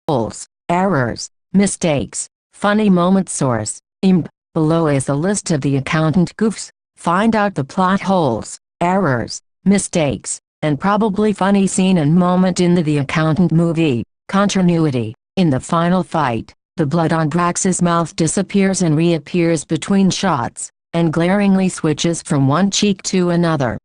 holes, errors, mistakes, funny moment source. Below is a list of the accountant goofs. Find out the plot holes, errors, mistakes, and probably funny scene and moment in the Accountant movie. Continuity. In the final fight, the blood on Drax's mouth disappears and reappears between shots, and glaringly switches from one cheek to another.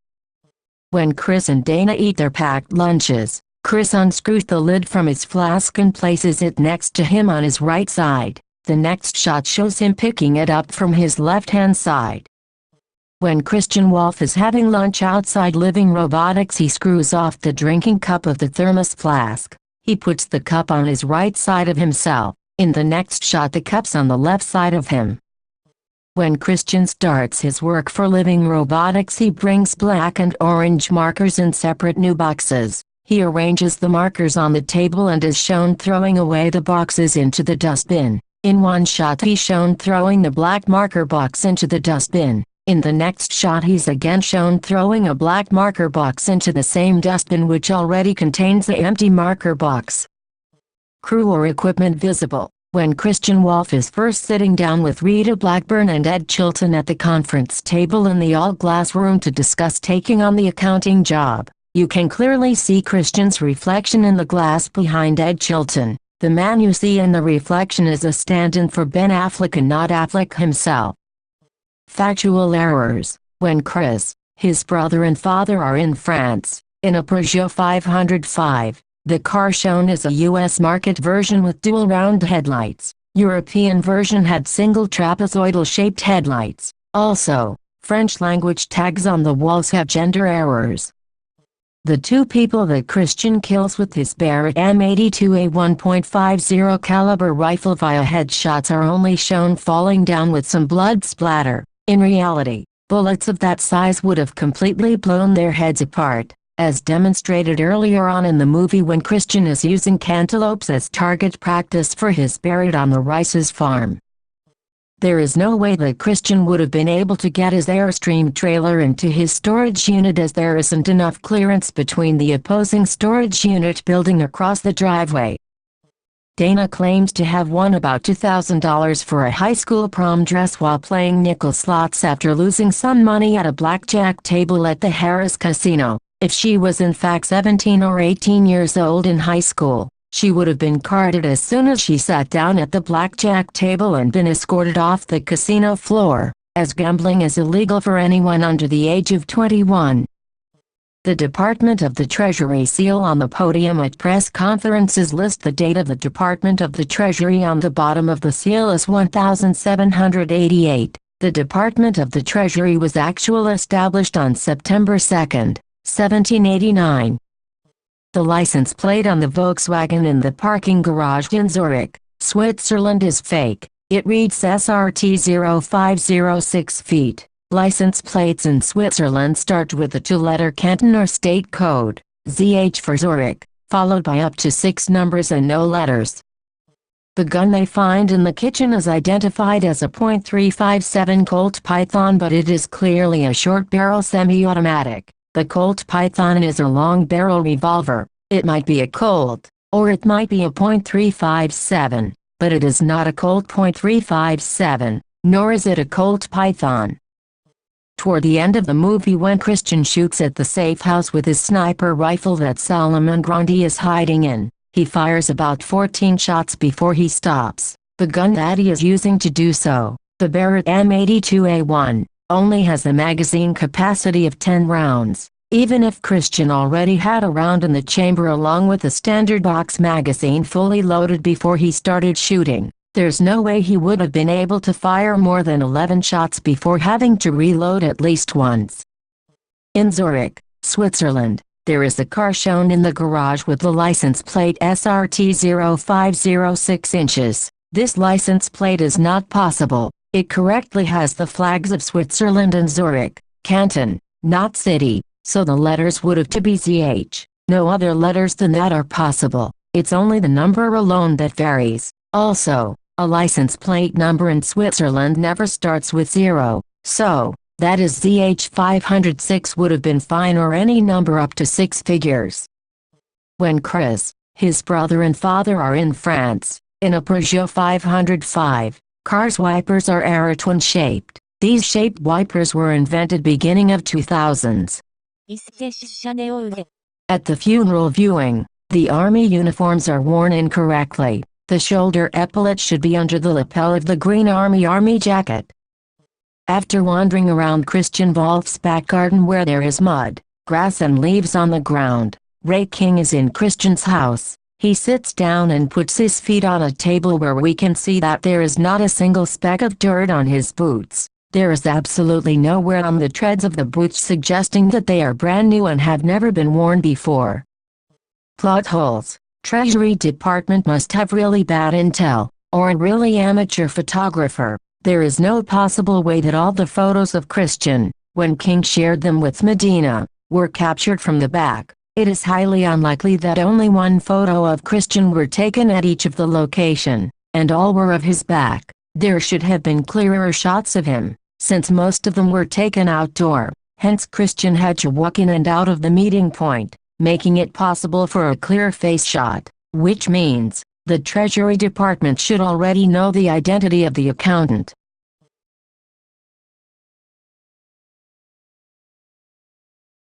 When Chris and Dana eat their packed lunches, Chris unscrews the lid from his flask and places it next to him on his right side. The next shot shows him picking it up from his left-hand side. When Christian Wolf is having lunch outside Living Robotics, he screws off the drinking cup of the thermos flask. He puts the cup on his right side of himself. In the next shot, the cup's on the left side of him. When Christian starts his work for Living Robotics, he brings black and orange markers in separate new boxes. He arranges the markers on the table and is shown throwing away the boxes into the dustbin. In one shot he's shown throwing the black marker box into the dustbin. In the next shot he's again shown throwing a black marker box into the same dustbin which already contains the empty marker box. Crew or equipment visible. When Christian Wolf is first sitting down with Rita Blackburn and Ed Chilton at the conference table in the all-glass room to discuss taking on the accounting job, you can clearly see Christian's reflection in the glass behind Ed Chilton. The man you see in the reflection is a stand-in for Ben Affleck and not Affleck himself. Factual errors. When Chris, his brother and father are in France, in a Peugeot 505, the car shown is a US market version with dual round headlights. European version had single trapezoidal-shaped headlights. Also, French language tags on the walls have gender errors. The two people that Christian kills with his Barrett M82A 1.50 caliber rifle via headshots are only shown falling down with some blood splatter. In reality, bullets of that size would have completely blown their heads apart, as demonstrated earlier on in the movie when Christian is using cantaloupes as target practice for his Barrett on the Rice's farm. There is no way that Christian would have been able to get his Airstream trailer into his storage unit, as there isn't enough clearance between the opposing storage unit building across the driveway. Dana claims to have won about $2,000 for a high school prom dress while playing nickel slots after losing some money at a blackjack table at the Harris Casino. If she was in fact 17 or 18 years old in high school, she would have been carded as soon as she sat down at the blackjack table and been escorted off the casino floor, as gambling is illegal for anyone under the age of 21. The Department of the Treasury seal on the podium at press conferences list the date of the Department of the Treasury on the bottom of the seal as 1788. The Department of the Treasury was actually established on September 2, 1789. The license plate on the Volkswagen in the parking garage in Zurich, Switzerland is fake. It reads SRT 0506 feet. License plates in Switzerland start with the two-letter canton or state code, ZH for Zurich, followed by up to 6 numbers and no letters. The gun they find in the kitchen is identified as a .357 Colt Python, but it is clearly a short-barrel semi-automatic. The Colt Python is a long-barrel revolver. It might be a Colt, or it might be a .357, but it is not a Colt .357, nor is it a Colt Python. Toward the end of the movie, when Christian shoots at the safe house with his sniper rifle that Solomon Grundy is hiding in, he fires about 14 shots before he stops. The gun that he is using to do so, the Barrett M82A1, only has a magazine capacity of 10 rounds. Even if Christian already had a round in the chamber along with a standard box magazine fully loaded before he started shooting, there's no way he would have been able to fire more than 11 shots before having to reload at least once. In Zurich, Switzerland, there is a car shown in the garage with the license plate SRT 0506 inches. This license plate is not possible. It correctly has the flags of Switzerland and Zurich, canton, not city, so the letters would have to be ZH. No other letters than that are possible. It's only the number alone that varies. Also, a license plate number in Switzerland never starts with 0, so, that is ZH 506 would have been fine, or any number up to 6 figures. When Chris, His brother and father are in France, in a Peugeot 505. Car's wipers are aeroplane-shaped. These shaped wipers were invented beginning of 2000s. At the funeral viewing, the army uniforms are worn incorrectly. The shoulder epaulette should be under the lapel of the green army jacket. After wandering around Christian Wolf's back garden where there is mud, grass and leaves on the ground, Ray King is in Christian's house. He sits down and puts his feet on a table where we can see that there is not a single speck of dirt on his boots. There is absolutely no wear on the treads of the boots, suggesting that they are brand new and have never been worn before. Plot holes. Treasury Department must have really bad intel, or a really amateur photographer. There is no possible way that all the photos of Christian, when King shared them with Medina, were captured from the back. It is highly unlikely that only one photo of Christian were taken at each of the location, and all were of his back. There should have been clearer shots of him, since most of them were taken outdoor. Hence Christian had to walk in and out of the meeting point, making it possible for a clear face shot, which means the Treasury Department should already know the identity of the accountant.